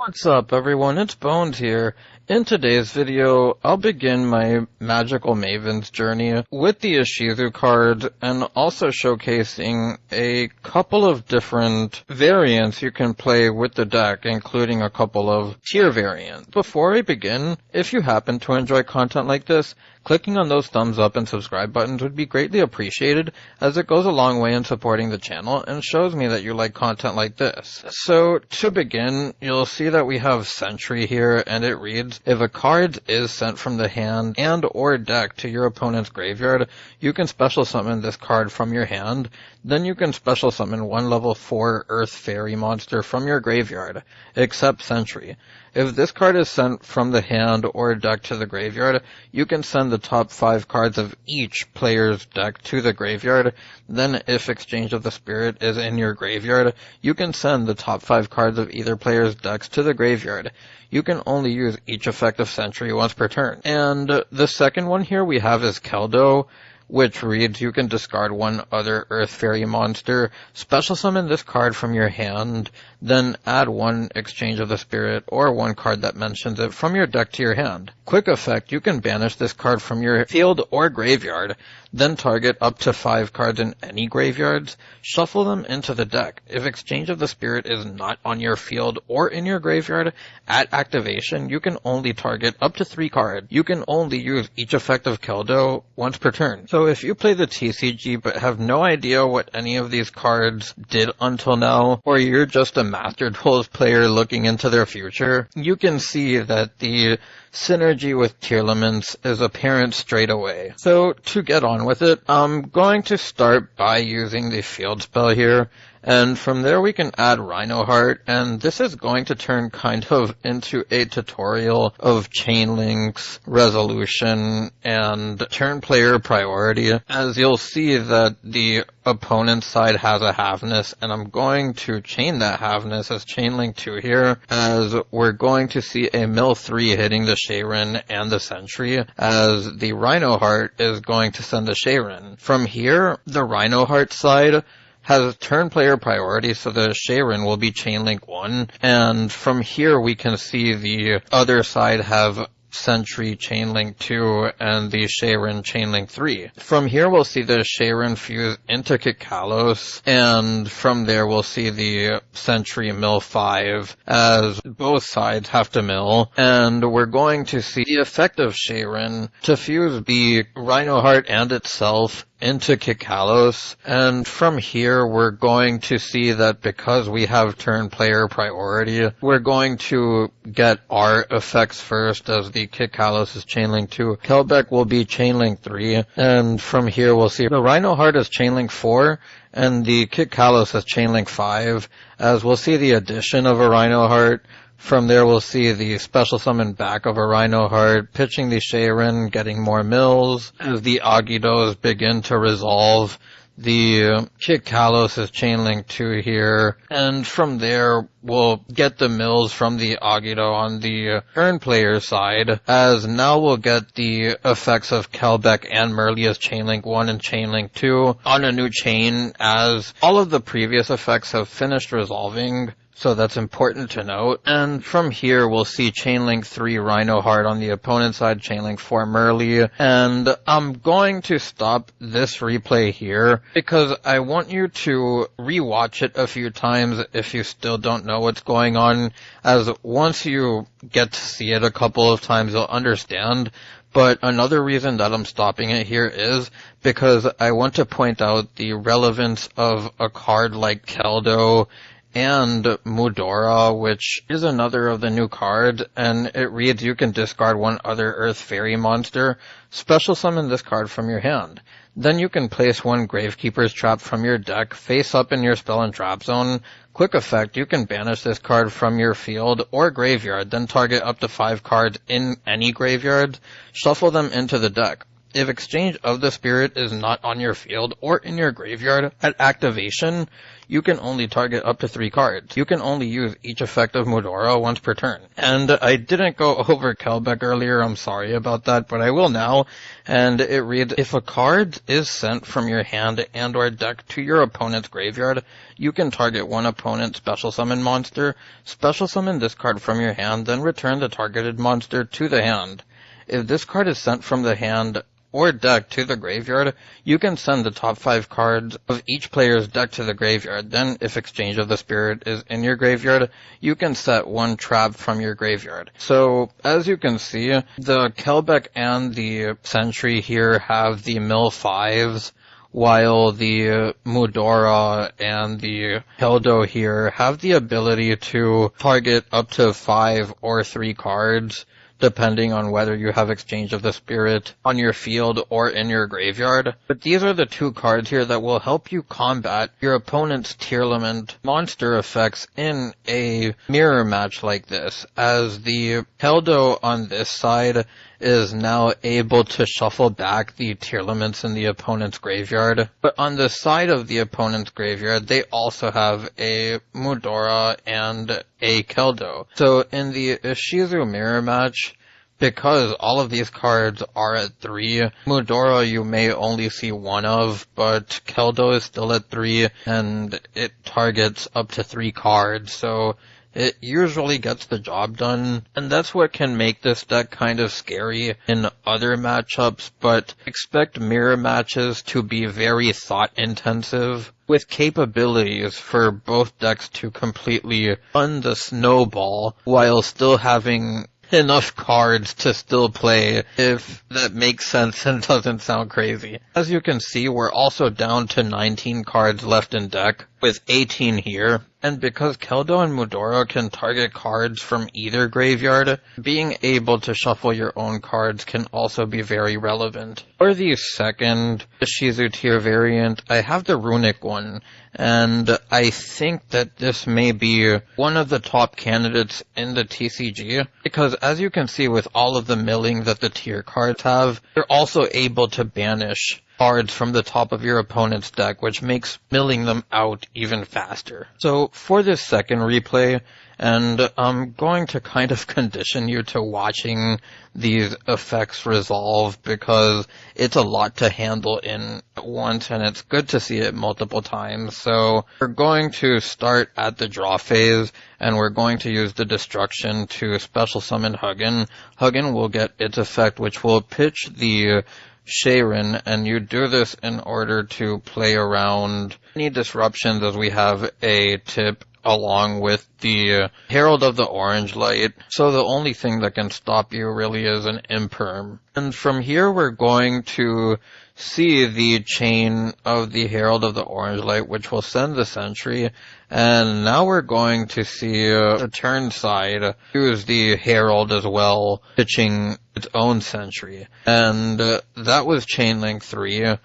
What's up, everyone? It's Bones here. In today's video, I'll begin my Magical Maven's journey with the Ishizu card and also showcasing a couple of different variants you can play with the deck, including a couple of tier variants. Before I begin, if you happen to enjoy content like this, clicking on those thumbs up and subscribe buttons would be greatly appreciated, as it goes a long way in supporting the channel and shows me that you like content like this. So, to begin, you'll see that we have Sentry here, and it reads, if a card is sent from the hand and or deck to your opponent's graveyard, you can special summon this card from your hand. Then you can special summon one level 4 Earth Fairy monster from your graveyard, except Sentry. If this card is sent from the hand or deck to the graveyard, you can send the top 5 cards of each player's deck to the graveyard. Then, if Exchange of the Spirit is in your graveyard, you can send the top 5 cards of either player's decks to the graveyard. You can only use each effect of Sentry once per turn. And the second one here we have is Keldo, which reads, you can discard one other Earth Fairy monster, special summon this card from your hand, then add one Exchange of the Spirit or one card that mentions it from your deck to your hand. Quick effect, you can banish this card from your field or graveyard, then target up to 5 cards in any graveyards, shuffle them into the deck. If Exchange of the Spirit is not on your field or in your graveyard, at activation, you can only target up to 3 cards. You can only use each effect of Keldo once per turn. So if you play the TCG but have no idea what any of these cards did until now, or you're just a Master Duels player looking into their future, you can see that the synergy with Tearlaments is apparent straight away. So to get on with it, I'm going to start by using the field spell here, and from there we can add Rhino Heart, and this is going to turn kind of into a tutorial of chain links, resolution, and turn player priority, as you'll see that the opponent's side has a halfness, and I'm going to chain that halfness as chain link 2 here, as we're going to see a mill 3 hitting the Sharon and the Sentry, as the Rhino Heart is going to send the Sharon. From here, the Rhino Heart side has turn player priority, so the Sharon will be chain link 1, and from here we can see the other side have Sentry chainlink 2 and the Sharon chainlink 3. From here we'll see the Sharon fuse into Kikalos, and from there we'll see the Sentry mill 5 as both sides have to mill, and we're going to see the effect of Sharon to fuse the Rhino Heart and itself into Kikalos, and from here we're going to see that because we have turn player priority, we're going to get our effects first, as the Kikalos is chainlink 2, Kelbeck will be chainlink 3, and from here we'll see the Rhino Heart is chainlink 4, and the Kikalos is chainlink 5, as we'll see the addition of a Rhino Heart. From there we'll see the special summon back of a Rhino Heart, pitching the Sharon, getting more mills, as the Agidos begin to resolve. The Kikalos is chainlink 2 here, and from there we'll get the mills from the Agido on the turn player side, as now we'll get the effects of Kelbeck and Merlia's chainlink 1 and chainlink 2 on a new chain, as all of the previous effects have finished resolving. So that's important to note. And from here, we'll see Chainlink 3 Rhino Heart on the opponent's side, Chainlink 4 Merly. And I'm going to stop this replay here because I want you to rewatch it a few times if you still don't know what's going on, as once you get to see it a couple of times, you'll understand. But another reason that I'm stopping it here is because I want to point out the relevance of a card like Keldo and Mudora, which is another of the new cards, and it reads, you can discard one other Earth Fairy monster, special summon this card from your hand. Then you can place one Gravekeeper's Trap from your deck face up in your spell and trap zone. Quick effect, you can banish this card from your field or graveyard, then target up to 5 cards in any graveyard, shuffle them into the deck. if Exchange of the Spirit is not on your field or in your graveyard at activation, you can only target up to 3 cards. You can only use each effect of Mudora once per turn. And I didn't go over Kelbeck earlier, I'm sorry about that, but I will now. And it reads, if a card is sent from your hand and or deck to your opponent's graveyard, you can target one opponent's special summon monster, special summon this card from your hand, then return the targeted monster to the hand. If this card is sent from the hand or deck to the graveyard, you can send the top 5 cards of each player's deck to the graveyard. Then, if Exchange of the Spirit is in your graveyard, you can set 1 trap from your graveyard. So, as you can see, the Kelbeck and the Sentry here have the mill 5s, while the Mudora and the Keldo here have the ability to target up to 5 or 3 cards, depending on whether you have Exchange of the Spirit on your field or in your graveyard. But these are the 2 cards here that will help you combat your opponent's Tearlament monster effects in a mirror match like this, as the Keldo on this side is now able to shuffle back the Tearlaments in the opponent's graveyard. But on the side of the opponent's graveyard, they also have a Mudora and a Keldo. So in the Ishizu mirror match, because all of these cards are at 3, Mudora you may only see 1 of, but Keldo is still at 3, and it targets up to 3 cards, so it usually gets the job done, and that's what can make this deck kind of scary in other matchups, but expect mirror matches to be very thought-intensive, with capabilities for both decks to completely run the snowball while still having enough cards to still play, if that makes sense and doesn't sound crazy. As you can see, we're also down to 19 cards left in deck, with 18 here, and because Keldo and Mudora can target cards from either graveyard, being able to shuffle your own cards can also be very relevant. For the second Ishizu tier variant, I have the Runic one, and I think that this may be one of the top candidates in the TCG, because as you can see with all of the milling that the tier cards have, you're also able to banish cards from the top of your opponent's deck, which makes milling them out even faster. So for this second replay, and I'm going to kind of condition you to watching these effects resolve, because it's a lot to handle in once, and it's good to see it multiple times. So we're going to start at the draw phase, and we're going to use the destruction to special summon Hugin. Hugin will get its effect, which will pitch the Sharon, and you do this in order to play around any disruptions, as we have a tip along with the Herald of the Orange Light, so the only thing that can stop you really is an imperm. And from here we're going to see the chain of the Herald of the Orange Light, which will send the Sentry, and now we're going to see the turn side use the Herald as well, pitching its own Sentry. And that was Chain Link 3.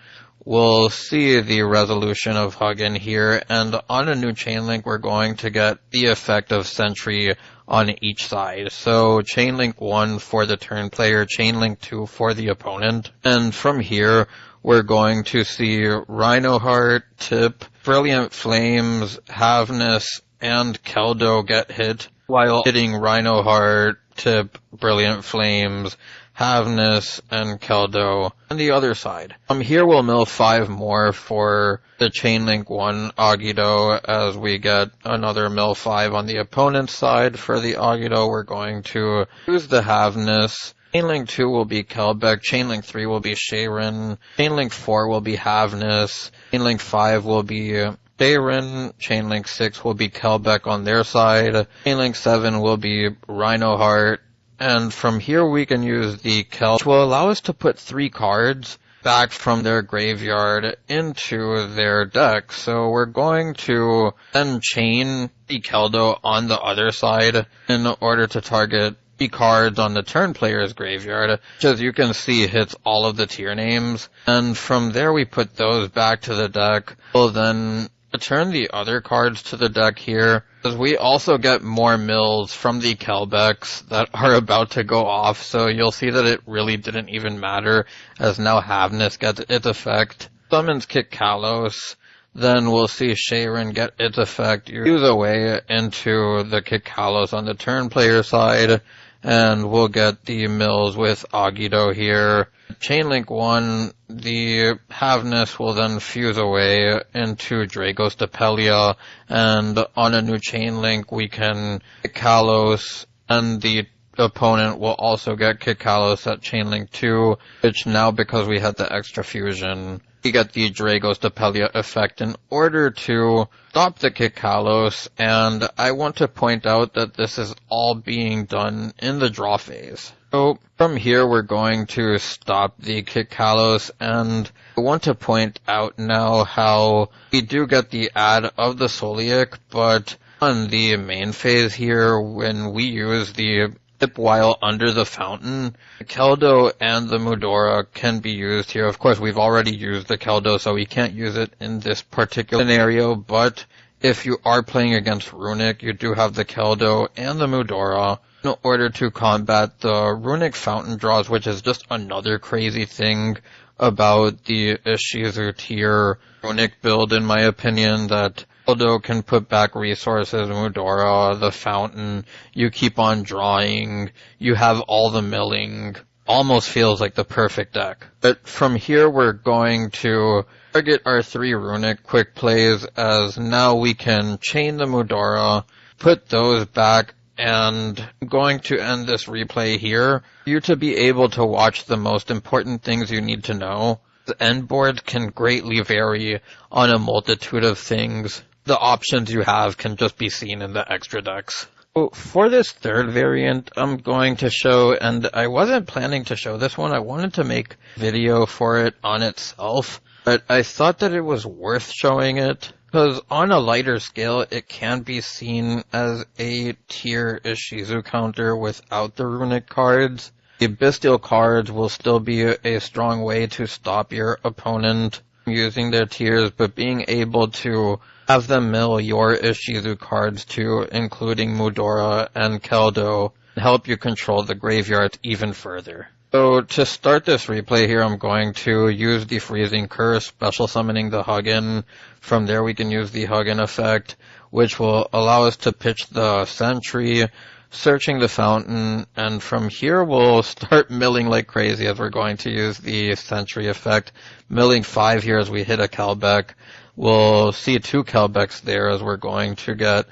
We'll see the resolution of Hugin here, and on a new Chain Link we're going to get the effect of Sentry on each side. So Chain Link 1 for the turn player, Chain Link 2 for the opponent, and from here we're going to see Rhino Heart, Tip, Brilliant Flames, Havness, and Keldo get hit, while hitting Rhino Heart, Tip, Brilliant Flames, Havness, and Keldo on the other side. Here we'll mill 5 more for the Chain Link 1 Agido, as we get another mill 5 on the opponent's side. For the Agido, we're going to use the Havness. Chain Link 2 will be Kelbeck, Chain Link 3 will be Sharon, Chain Link 4 will be Havness, Chain Link 5 will be Sharon, Chain Link 6 will be Kelbeck on their side, Chain Link 7 will be Rhino Heart, and from here we can use the Keldo, which will allow us to put 3 cards back from their graveyard into their deck. So we're going to then chain the Keldo on the other side in order to target the cards on the turn player's graveyard, which as you can see hits all of the tier names. And from there we put those back to the deck. We'll then Return the other cards to the deck here, as we also get more mills from the Kelbecks that are about to go off, so you'll see that it really didn't even matter, as now Havness gets its effect. Summons Kikalos, then we'll see Sharon get its effect, use away into the Kikalos on the turn player side, and we'll get the mills with Agito here. Chainlink 1, the Havness will then fuse away into Dragos Depelia, and on a new Chainlink we can Kikalos, and the opponent will also get Kikalos at Chainlink 2, which now, because we had the extra fusion, we get the Dragos Depelia effect in order to stop the Kikalos, and I want to point out that this is all being done in the draw phase. So from here we're going to stop the Kikalos, and I want to point out now how we do get the add of the Solic, but on the main phase here, when we use the tip while under the fountain, the Keldo and the Mudora can be used here. Of course, we've already used the Keldo, so we can't use it in this particular scenario, but if you are playing against Runic, you do have the Keldo and the Mudora in order to combat the Runic fountain draws, which is just another crazy thing about the Ishizu tier Runic build, in my opinion, that Keldo can put back resources, Mudora, the fountain, you keep on drawing, you have all the milling. Almost feels like the perfect deck. But from here we're going to target our 3 Runic quick plays, as now we can chain the Mudora, put those back, and I'm going to end this replay here for you to be able to watch the most important things you need to know. The end board can greatly vary on a multitude of things. The options you have can just be seen in the extra decks. So for this third variant, I'm going to show, and I wasn't planning to show this one, I wanted to make a video for it on itself, but I thought that it was worth showing it, because on a lighter scale, it can be seen as a tier Ishizu counter without the Runic cards. The Bystial cards will still be a strong way to stop your opponent using their tiers, but being able to have them mill your Ishizu cards too, including Mudora and Keldo, and help you control the graveyard even further. So to start this replay here, I'm going to use the Freezing Curse, special summoning the Huggin. From there we can use the Huggin effect, which will allow us to pitch the Sentry, searching the fountain, and from here we'll start milling like crazy, as we're going to use the Sentry effect. Milling 5 here as we hit a Kelbeck. We'll see 2 Kelbecks there, as we're going to get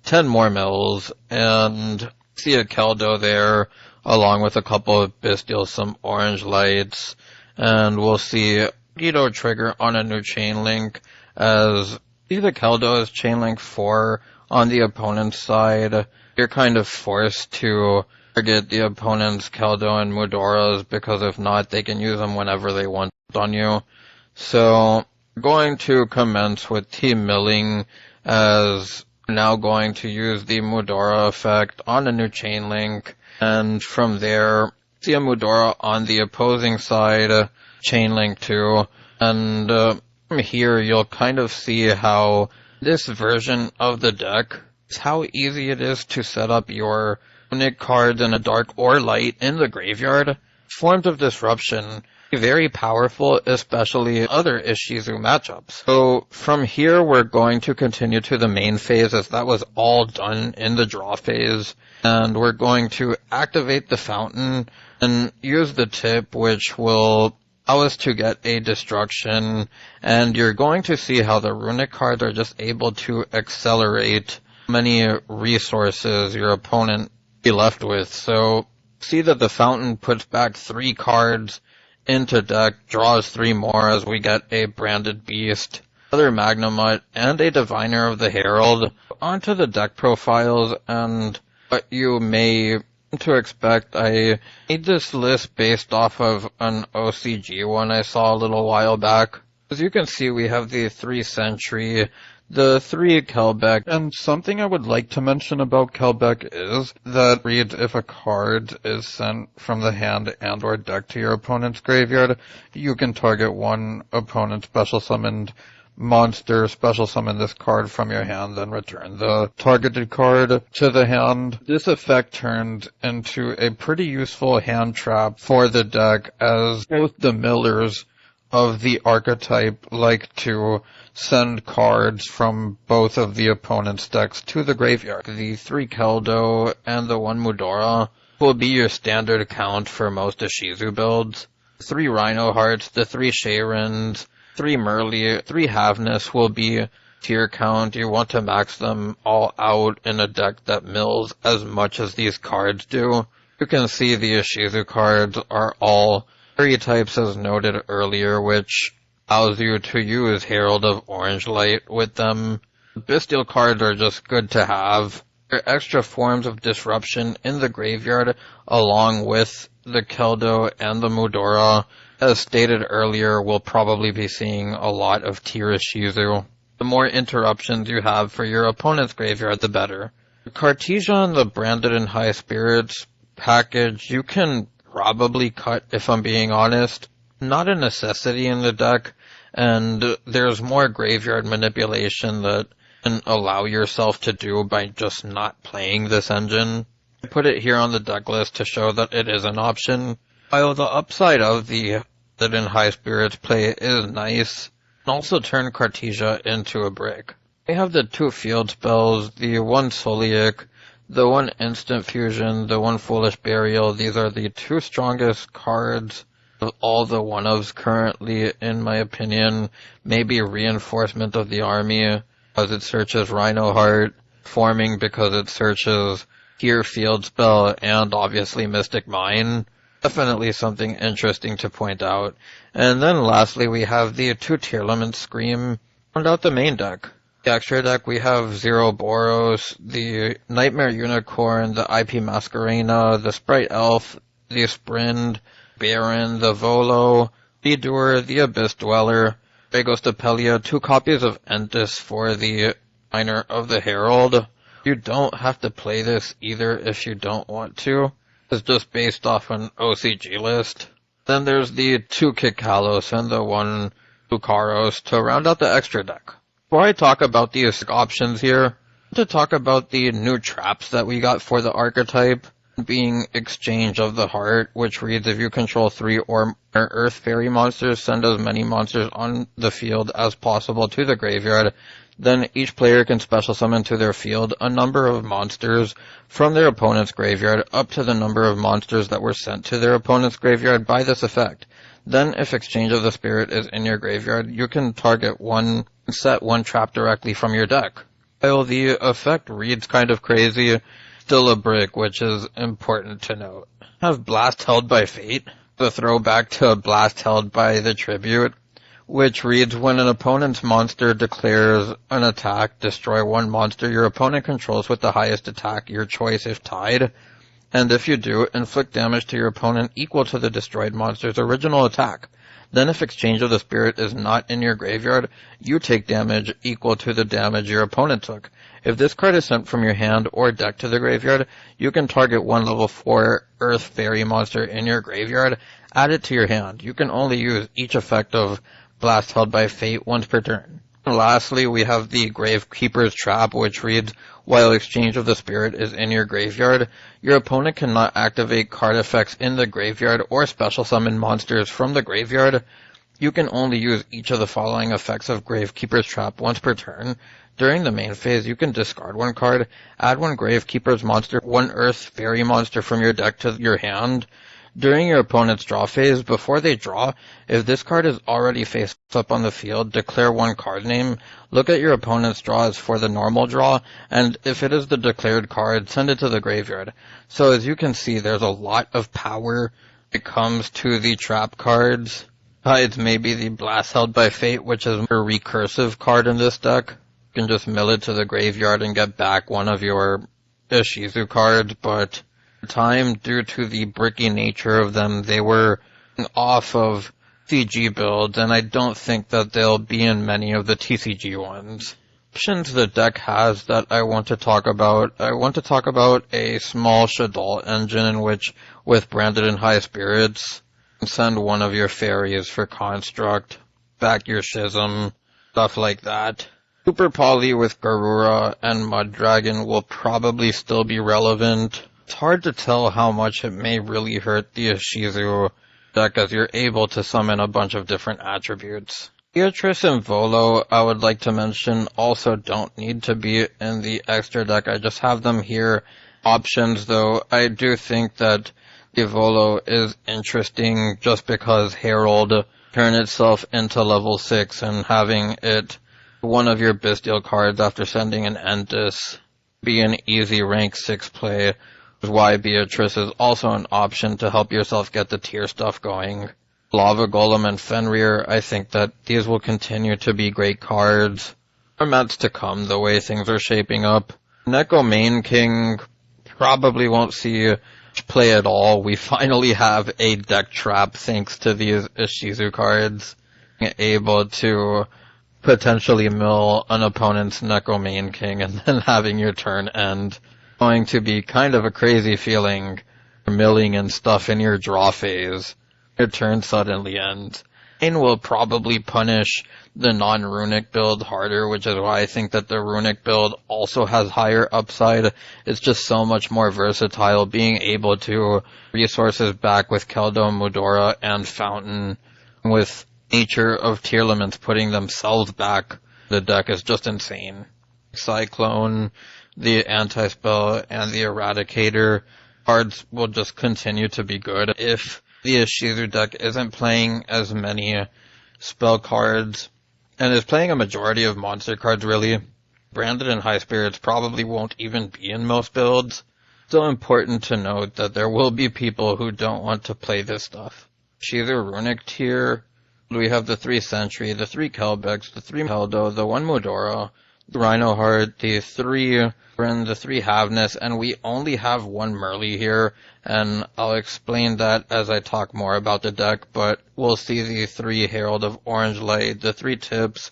10 more mills, and see a Keldo there, along with a couple of Bystials, some orange lights, and we'll see Agito trigger on a new Chainlink, as see the Keldo is Chainlink 4 on the opponent's side. You're kind of forced to target the opponent's Keldo and Mudoras, because if not, they can use them whenever they want on you. So we're going to commence with team milling, as we're now going to use the Mudora effect on a new Chainlink, and from there, see a Mudora on the opposing side, Chainlink 2, and from here you'll kind of see how this version of the deck is how easy it is to set up your Runic cards in a dark or light in the graveyard. Forms of Disruption, very powerful, especially other Ishizu matchups. So from here we're going to continue to the main phase, as that was all done in the draw phase, and we're going to activate the fountain and use the tip, which will allow us to get a destruction, and you're going to see how the Runic cards are just able to accelerate how many resources your opponent be left with. So see that the fountain puts back 3 cards into deck, draws 3 more as we get a Branded Beast, another Magnemite, and a Diviner of the Herald. Onto the deck profiles and what you may to expect. I made this list based off of an OCG one I saw a little while back. As you can see, we have the 3 Sentry, the 3 Kelbeck, and something I would like to mention about Kelbeck is that reads if a card is sent from the hand and or deck to your opponent's graveyard, you can target one opponent's special summoned monster, special summon this card from your hand, then return the targeted card to the hand. This effect turned into a pretty useful hand trap for the deck, as both the millers of the archetype like to send cards from both of the opponent's decks to the graveyard. The 3 Keldo and the 1 Mudora will be your standard count for most Ishizu builds. 3 Rhino Hearts, the 3 Shayrens, 3 Merly, 3 Havness will be tier count. You want to max them all out in a deck that mills as much as these cards do. You can see the Ishizu cards are all 3 types as noted earlier, which allows you to use Herald of Orange Light with them. Bystial cards are just good to have. There are extra forms of disruption in the graveyard along with the Keldo and the Mudora. As stated earlier, we'll probably be seeing a lot of tier Ishizu. The more interruptions you have for your opponent's graveyard, the better. Cartesia and the Branded in High Spirits package, you can probably cut if I'm being honest. Not a necessity in the deck, and there's more graveyard manipulation that you can allow yourself to do by just not playing this engine. I put it here on the deck list to show that it is an option. While the upside of the Branded in High Spirits play is nice, and also turn Cartesia into a brick. We have the 2 field spells, the 1 Solic, the 1 Instant Fusion, the 1 Foolish Burial. These are the 2 strongest cards of all the 1-ofs currently, in my opinion. Maybe Reinforcement of the Army, because it searches Rhino Heart, Forming because it searches Tier Field Spell, and obviously Mystic Mine. Definitely something interesting to point out. And then lastly, we have the 2 Tearlament Scream. Round out the main deck. The extra deck, we have Zero Boros, the Nightmare Unicorn, the IP Masquerena, the Sprite Elf, the Sprind, Baron, the Volo, Vidur, the Abyss Dweller, Dragos Depelia, 2 copies of Entis for the Minor of the Herald. You don't have to play this either if you don't want to. It's just based off an OCG list. Then there's the 2 Kikalos and the 1 Lucaros to round out the extra deck. Before I talk about these options here, I want to talk about the new traps that we got for the archetype, being Exchange of the Heart, which reads if you control 3 or more Earth Fairy monsters, send as many monsters on the field as possible to the graveyard. Then each player can special summon to their field a number of monsters from their opponent's graveyard up to the number of monsters that were sent to their opponent's graveyard by this effect. Then if Exchange of the Spirit is in your graveyard, you can set 1 trap directly from your deck. While the effect reads kind of crazy, still a brick, which is important to note. Have Blast Held by Fate, the throwback to Blast Held by the Tribute, which reads when an opponent's monster declares an attack, destroy 1 monster your opponent controls with the highest attack, your choice if tied, and if you do, inflict damage to your opponent equal to the destroyed monster's original attack. Then if Exchange of the Spirit is not in your graveyard, you take damage equal to the damage your opponent took. If this card is sent from your hand or deck to the graveyard, you can target 1 level 4 Earth Fairy monster in your graveyard, add it to your hand. You can only use each effect of Blast Held by Fate once per turn. And lastly, we have the Gravekeeper's Trap, which reads, while Exchange of the Spirit is in your graveyard, your opponent cannot activate card effects in the graveyard or special summon monsters from the graveyard. You can only use each of the following effects of Gravekeeper's Trap once per turn. During the main phase, you can discard 1 card, add 1 Gravekeeper's monster, 1 Earth Fairy monster from your deck to your hand. During your opponent's draw phase, before they draw, if this card is already face up on the field, declare 1 card name, look at your opponent's draws for the normal draw, and if it is the declared card, send it to the graveyard. So as you can see, there's a lot of power when it comes to the trap cards. Besides maybe the Blast Held by Fate, which is a recursive card in this deck. You can just mill it to the graveyard and get back 1 of your Ishizu cards, but time, due to the bricky nature of them, they were off of CG builds, and I don't think that they'll be in many of the TCG ones. Options the deck has that I want to talk about. I want to talk about a small Shaddoll engine in which, with Branded in High Spirits, send 1 of your fairies for Construct, back your Schism, stuff like that. Super Poly with Garura and Mud Dragon will probably still be relevant. It's hard to tell how much it may really hurt the Ishizu deck as you're able to summon a bunch of different attributes. Beatrice and Volo, I would like to mention, also don't need to be in the extra deck. I just have them here. Options, though, I do think that the Volo is interesting just because Herald turn itself into level 6 and having it one of your Bystial cards after sending an Entis be an easy rank 6 play is why Beatrice is also an option to help yourself get the tier stuff going. Lava Golem and Fenrir, I think that these will continue to be great cards. Formats to come, the way things are shaping up. Neko Main King probably won't see play at all. We finally have a deck trap thanks to these Ishizu cards. Able to potentially mill an opponent's Neko Main King and then having your turn end. Going to be kind of a crazy feeling. Milling and stuff in your draw phase. Your turn suddenly ends. Main will probably punish the non-Runic build harder, which is why I think that the Runic build also has higher upside. It's just so much more versatile, being able to resources back with Keldo, Mudora, and Fountain, with nature of Tearlaments putting themselves back. The deck is just insane. Cyclone, the Anti-Spell, and the Eradicator cards will just continue to be good. If the Ishizu deck isn't playing as many spell cards, and is playing a majority of monster cards really, Branded and High Spirits probably won't even be in most builds. Still important to note that there will be people who don't want to play this stuff. Ishizu Runic tier, we have the 3 Sentry, the 3 Kelbex, the 3 Heldo, the 1 Mudora, the Rhinoheart, the 3 Bryn, the 3 Havness, and we only have 1 Merly here, and I'll explain that as I talk more about the deck, but we'll see the 3 Herald of Orange Light, the 3 Tips,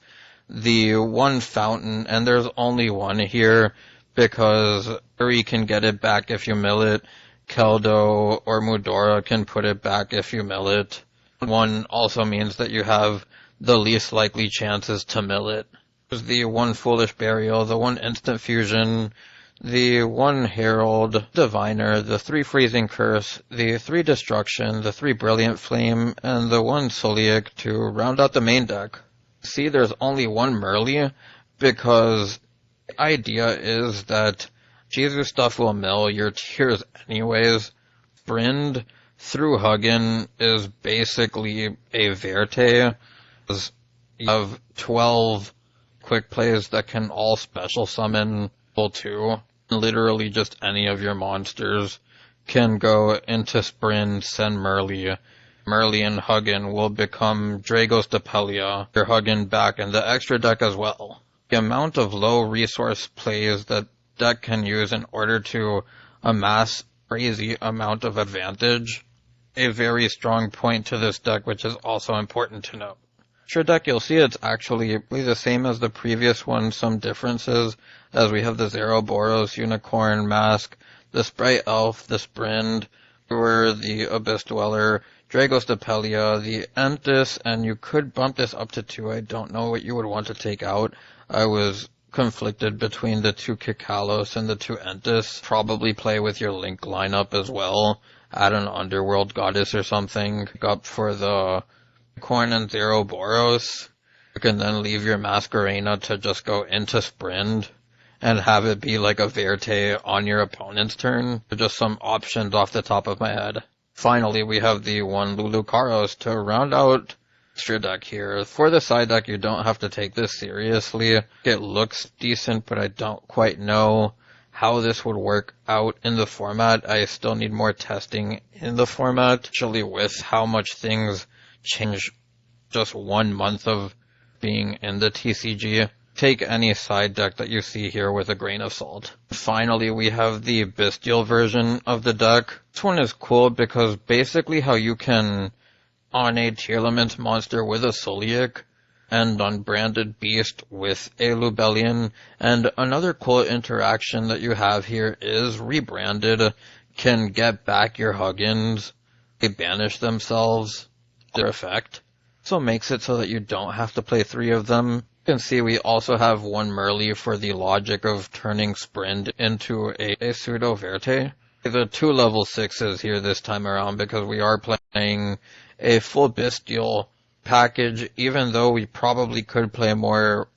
the 1 Fountain, and there's only 1 here, because Uri can get it back if you mill it, Keldo or Mudora can put it back if you mill it. 1 also means that you have the least likely chances to mill it. There's the 1 Foolish Burial, the 1 Instant Fusion, the 1 Herald, Diviner, the 3 Freezing Curse, the 3 Destruction, the 3 Brilliant Flame, and the 1 Soliac to round out the main deck. See, there's only 1 Merly, because the idea is that Ishizu stuff will mill your tiers anyways. Brind through Hugin is basically a Verte. You have 12 quick plays that can all special summon level 2. Literally just any of your monsters can go into Sprint, send Merly. Merly and Hugin will become Dragos Depelia, your Hugin back in the extra deck as well. The amount of low resource plays that deck can use in order to amass crazy amount of advantage, a very strong point to this deck, which is also important to note. Extra deck, you'll see it's actually the same as the previous one, some differences, as we have the Zeroboros, Unicorn, Mask, the Sprite Elf, the Sprind, the Abyss Dweller, Dragos Depelia, the Entis, and you could bump this up to 2. I don't know what you would want to take out. I was conflicted between the 2 Kikalos and the 2 Entis. Probably play with your Link lineup as well. Add an Underworld Goddess or something. Up for the Corn and Zeroboros. You can then leave your Masquerena to just go into Sprind and have it be like a Verte on your opponent's turn. Just some options off the top of my head. Finally, we have the 1 Lulukaros to round out extra deck here. For the side deck, you don't have to take this seriously. It looks decent, but I don't quite know how this would work out in the format. I still need more testing in the format, actually, with how much things change just 1 month of being in the TCG. Take any side deck that you see here with a grain of salt. Finally, we have the Bystial version of the deck. This one is cool because basically how you can, on a Tearlaments monster with a Soliac, and on Branded Beast with a Lubellion. And another cool interaction that you have here is Rebranded can get back your Huggins. They banish themselves. Their effect. So makes it so that you don't have to play 3 of them. You can see we also have one Merly for the logic of turning Sprint into a pseudo Verte. The 2 level 6s here this time around because we are playing a full Bystial package, even though we probably could play more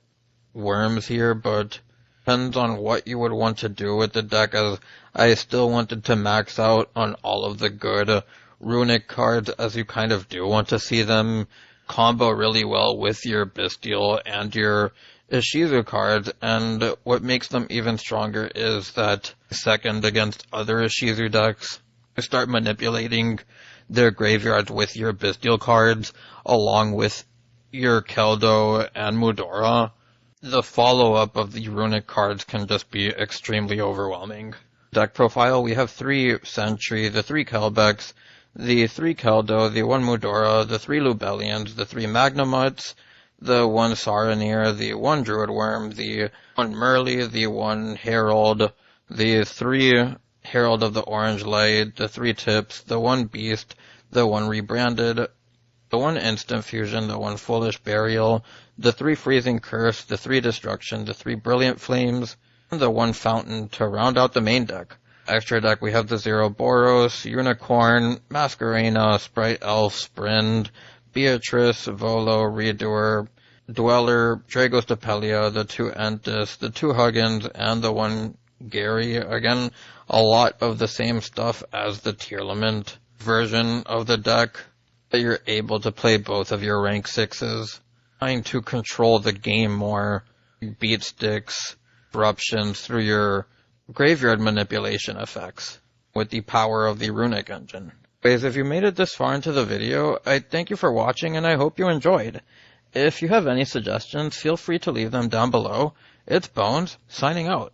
worms here, but depends on what you would want to do with the deck, as I still wanted to max out on all of the good Runic cards, as you kind of do want to see them combo really well with your Bystial and your Ishizu cards, and what makes them even stronger is that second against other Ishizu decks, you start manipulating their graveyards with your Bystial cards, along with your Keldo and Mudora. The follow-up of the Runic cards can just be extremely overwhelming. Deck profile, we have 3 Sentry, the 3 Kelbecks, the 3 Keldo, the 1 Mudora, the 3 Lubellians, the 3 Magnamuts, the 1 Saronir, the 1 Druid Worm, the 1 Merly, the 1 Herald, the 3 Herald of the Orange Light, the 3 Tips, the 1 Beast, the 1 Rebranded, the 1 Instant Fusion, the 1 Foolish Burial, the 3 Freezing Curse, the 3 Destruction, the 3 Brilliant Flames, and the 1 Fountain to round out the main deck. Extra deck, we have the 0 Boros, Unicorn, Masquerena, Sprite Elf, Sprint, Beatrice, Volo, Redoer, Dweller, Dragos Depelia, the 2 Entis, the 2 Huggins, and the 1 Gary. Again, a lot of the same stuff as the Tearlament version of the deck, but you're able to play both of your rank 6s, trying to control the game more, beat sticks, corruptions through your graveyard manipulation effects with the power of the Runic engine. Anyways, if you made it this far into the video, I thank you for watching and I hope you enjoyed. If you have any suggestions, feel free to leave them down below. It's Bones, signing out.